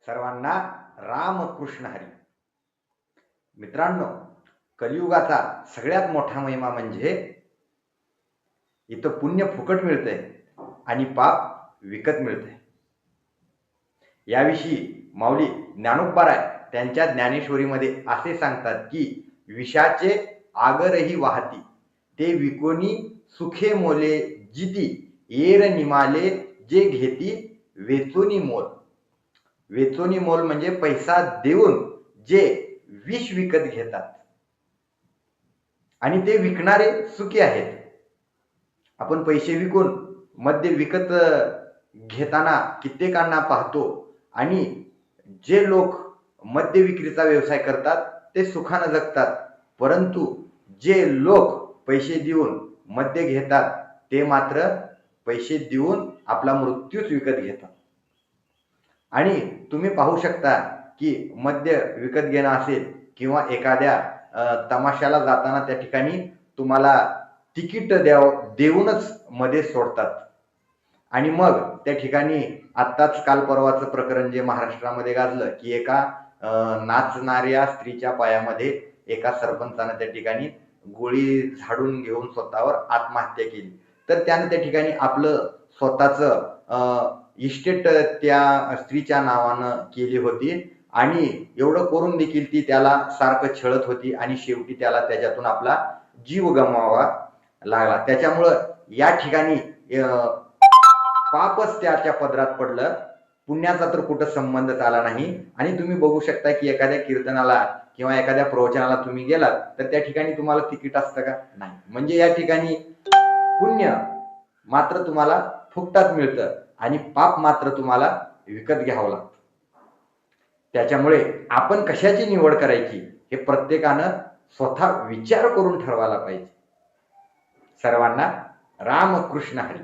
सर्वांना रामकृष्ण हरी. मित्रांनो, कलियुगाचा सगळ्यात मोठा महिमा म्हणजे इथं पुण्य फुकट मिळतंय आणि पाप विकत मिळतंय. याविषयी माऊली ज्ञानोबराय त्यांच्या ज्ञानेश्वरीमध्ये असे सांगतात की विषाचे आगरही वाहती ते विकोनी सुखे मोले जिती येर निमाले जे घेती वेचोनी मोल. वेचोनी मोल म्हणजे पैसा देऊन जे विष विकत घेतात आणि ते विकणारे सुखी आहेत. आपण पैसे विकून मद्य विकत घेताना कित्येकांना पाहतो आणि जे लोक मद्य विक्रीचा व्यवसाय करतात ते सुखाने जगतात, परंतु जे लोक पैसे देऊन मद्य घेतात ते मात्र पैसे देऊन आपला मृत्यूच विकत घेतात. आणि तुम्ही पाहू शकता की मद्य विकत घेणं असेल किंवा एखाद्या तमाशाला जाताना त्या ठिकाणी तुम्हाला तिकीट देऊनच मध्ये सोडतात आणि मग त्या ठिकाणी आत्ताच काल परवाचं प्रकरण जे महाराष्ट्रामध्ये गाजलं की एका नाचणाऱ्या स्त्रीच्या पायामध्ये एका सरपंचानं त्या ठिकाणी गोळी झाडून घेऊन स्वतःवर आत्महत्या केली. तर त्यानं त्या ठिकाणी आपलं स्वतःचं इस्टेट त्या स्त्रीच्या नावानं केली होती आणि एवढं करून देखील ती त्याला सारखं छळत होती आणि शेवटी त्याला त्याच्यातून आपला जीव गमवावा लागला. त्याच्यामुळं या ठिकाणी पापच त्याच्या पदरात पडलं, पुण्याचा तर कुठं संबंधच आला नाही. आणि तुम्ही बघू शकता की एखाद्या कीर्तनाला किंवा एखाद्या प्रवचनाला तुम्ही गेलात तर त्या ठिकाणी तुम्हाला तिकीट असतं का? नाही. म्हणजे या ठिकाणी पुण्य मात्र तुम्हाला फुकटात मिळतं आणि पाप मात्र तुम्हाला विकत घ्यावं लागतं. त्याच्यामुळे आपण कशाची निवड करायची हे प्रत्येकानं स्वतः विचार करून ठरवायला पाहिजे. सर्वांना रामकृष्ण हरी.